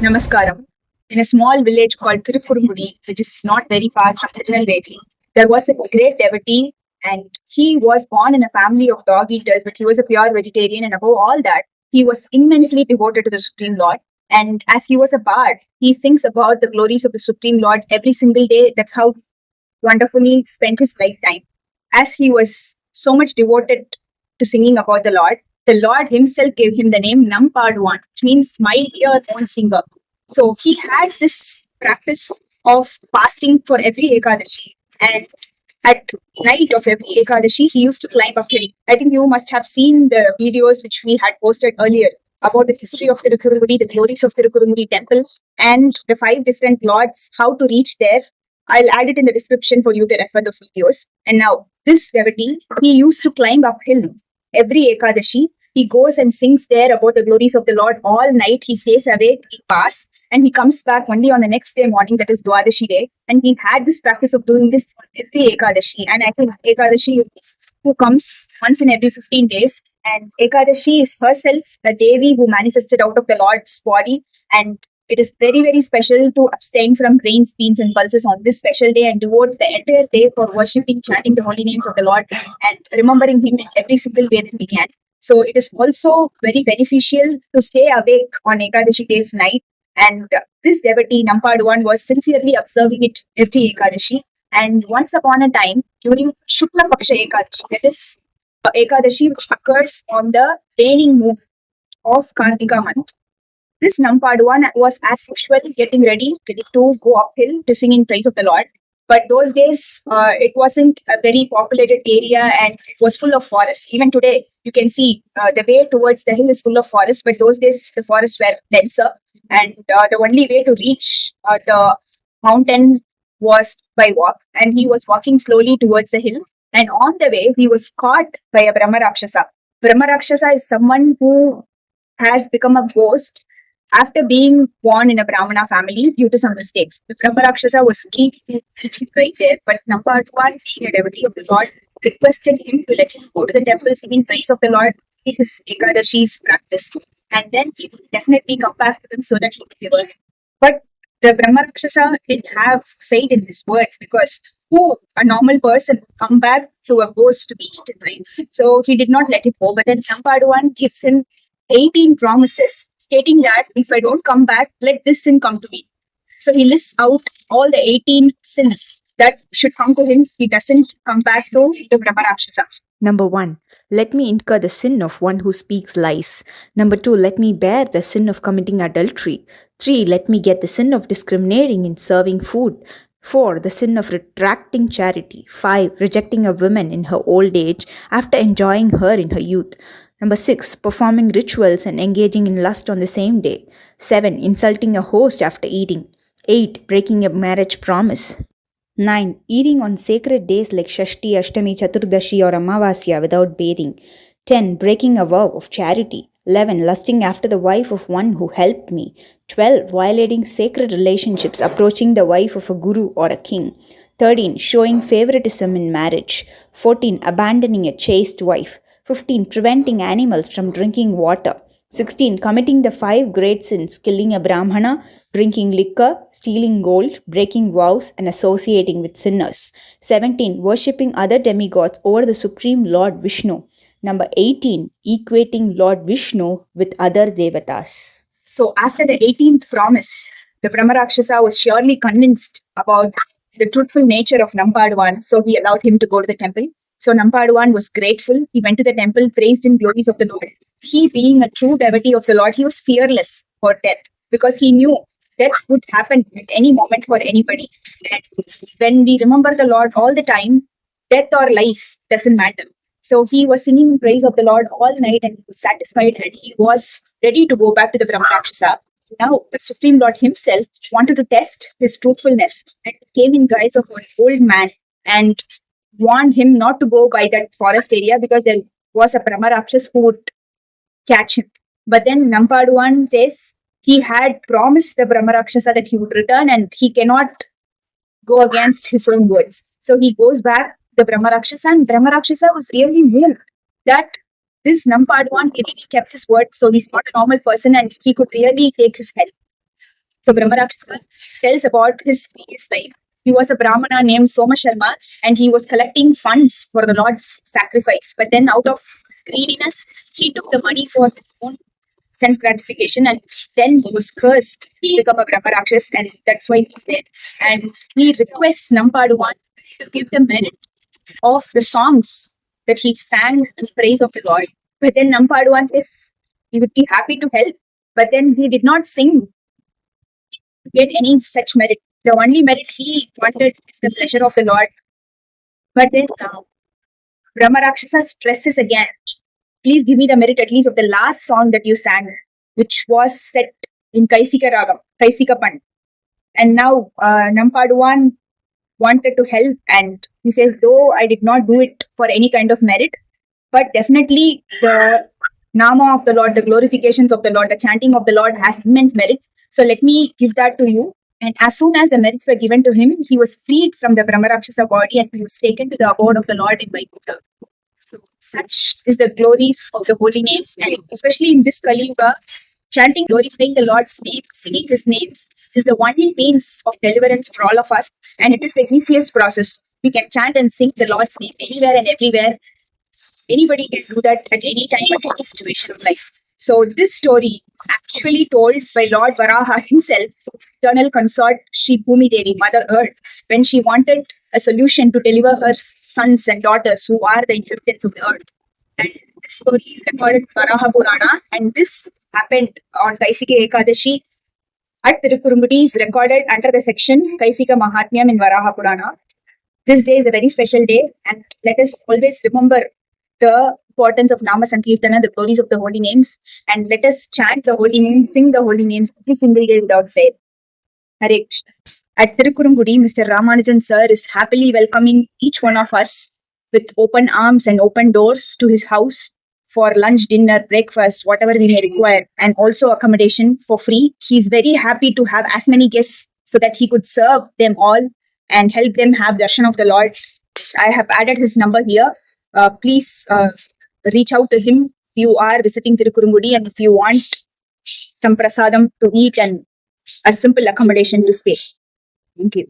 Namaskaram. In a small village called Thirukkurungudi, which is not very far from Tirunelveli, there was a great devotee, and he was born in a family of dog eaters, but he was a pure vegetarian, and above all that, he was immensely devoted to the Supreme Lord. And as he was a bard, he sings about the glories of the Supreme Lord every single day. That's how wonderfully spent his lifetime. As he was so much devoted to singing about the Lord himself gave him the name Nampadwan, which means my ear own singer. So he had this practice of fasting for every Ekadashi. And at night of every Ekadashi, he used to climb uphill. I think you must have seen the videos which we had posted earlier about the history of Thirukkurungudi, the glories of Thirukkurungudi temple, and the five different lords, how to reach there. I'll add it in the description for you to refer those videos. And now, this devotee, he used to climb uphill every Ekadashi. He goes and sings there about the glories of the Lord all night. He stays awake, he fasts, and he comes back only on the next day morning, that is Dwadashi day. And he had this practice of doing this every Ekadashi. And I think Ekadashi who comes once in every 15 days. And Ekadashi is herself a Devi who manifested out of the Lord's body. And it is very, very special to abstain from grains, beans, and pulses on this special day and devote the entire day for worshipping, chanting the holy names of the Lord and remembering Him in every single way that we can. So it is also very beneficial to stay awake on Ekadashi day's night. And this devotee, Nampadwan, was sincerely observing it every Ekadashi. And once upon a time, during Shukla Paksha Ekadashi, that is Ekadashi which occurs on the waning moon of Kartika month, this Nampadwan was as usual getting ready to go uphill to sing in praise of the Lord. But those days, it wasn't a very populated area and it was full of forests. Even today, you can see the way towards the hill is full of forests, but those days the forests were denser. And the only way to reach the mountain was by walk. And he was walking slowly towards the hill. And on the way, he was caught by a Brahma Rakshasa. Brahma Rakshasa is someone who has become a ghost after being born in a Brahmana family due to some mistakes. The Brahma Rakshasa was keen to teach him right there, but Nampadwan, being a devotee of the Lord, requested him to let him go to the temple, sing in praise of the Lord, it is Ekadashi's practice. And then he would definitely come back to them so that he could give him. But the Brahma Rakshasa didn't have faith in his words, because who, a normal person, would come back to a ghost to be eaten, right? So he did not let it go. But then Nampadwan gives him 18 promises stating that if I don't come back, let this sin come to me. So he lists out all the 18 sins that should come to him if he doesn't come back to the Brahma Rakshasa. Number 1. Let me incur the sin of one who speaks lies. Number 2. Let me bear the sin of committing adultery. 3. Let me get the sin of discriminating in serving food. 4. The sin of retracting charity. 5. Rejecting a woman in her old age after enjoying her in her youth. Number 6. Performing rituals and engaging in lust on the same day. 7. Insulting a host after eating. 8. Breaking a marriage promise. 9. Eating on sacred days like Shashti, Ashtami, Chaturdashi or Amavasya without bathing. 10. Breaking a vow of charity. 11. Lusting after the wife of one who helped me. 12. Violating sacred relationships, approaching the wife of a guru or a king. 13. Showing favoritism in marriage. 14. Abandoning a chaste wife. 15. Preventing animals from drinking water. 16. Committing the 5 great sins, killing a Brahmana, drinking liquor, stealing gold, breaking vows, and associating with sinners. 17. Worshipping other demigods over the Supreme Lord Vishnu. Number 18. Equating Lord Vishnu with other devatas. So after the 18th promise, the Brahma Rakshasa was surely convinced about the truthful nature of Nampadwan, so he allowed him to go to the temple. So Nampadwan was grateful. He went to the temple, praised in glories of the Lord. He, being a true devotee of the Lord, he was fearless for death, because he knew death would happen at any moment for anybody. And when we remember the Lord all the time, death or life doesn't matter. So he was singing praise of the Lord all night, and he was satisfied, and he was ready to go back to the Brahma Rakshasa. Now, the Supreme Lord himself wanted to test his truthfulness, and came in guise of an old man and warned him not to go by that forest area, because there was a Brahma Rakshasa who would catch him. But then Nampadwan says he had promised the Brahma Rakshasa that he would return, and he cannot go against his own words. So he goes back to the Brahma Rakshasa, and Brahma Rakshasa was really moved that this Nampadwan, he really kept his word, so he's not a normal person and he could really take his help. So Brahma Rakshasa tells about his previous life. He was a Brahmana named Soma Sharma and he was collecting funds for the Lord's sacrifice. But then, out of greediness, he took the money for his own sense gratification and then he was cursed to become a Brahma Rakshas and that's why he's dead. And he requests Nampaduwan to give the merit of the songs that he sang in praise of the Lord. But then Nampaduwan says he would be happy to help. But then he did not sing to get any such merit. The only merit he wanted is the pleasure of the Lord. But then Brahma Rakshasa stresses again. Please give me the merit at least of the last song that you sang, which was set in Kaisika Ragam, Kaisika Pan. And now Nampaduwan wanted to help and he says, though I did not do it for any kind of merit, but definitely the Nama of the Lord, the glorifications of the Lord, the chanting of the Lord has immense merits. So let me give that to you. And as soon as the merits were given to him, he was freed from the Brahma Rakshasa body and he was taken to the abode of the Lord in Vaikuntha. So such is the glories of the holy names, and especially in this Kali Yuga, chanting, glorifying the Lord's name, singing His names is the only means of deliverance for all of us, and it is the easiest process. We can chant and sing the Lord's name anywhere and everywhere. Anybody can do that at any time, at any situation of life. So this story is actually told by Lord Varaha himself to his eternal consort, Shri Bhumi Devi, Mother Earth, when she wanted a solution to deliver her sons and daughters who are the inhabitants of the earth. And this story is recorded in Varaha Purana, and this happened on Kaisika Ekadashi at Thirukkurungudi is recorded under the section Kaisika Mahatmyam in Varaha Purana. This day is a very special day, and let us always remember the importance of Nama Sankirtana, the glories of the holy names, and let us chant the holy names, sing the holy names every single day without fail. Hare Krishna. At Thirukkurungudi, Mr. Ramanujan sir is happily welcoming each one of us with open arms and open doors to his house for lunch, dinner, breakfast, whatever we may require, and also accommodation for free. He's very happy to have as many guests so that he could serve them all and help them have darshan of the Lord. I have added his number here. Please reach out to him if you are visiting Thirukkurungudi and if you want some prasadam to eat and a simple accommodation to stay. Thank you.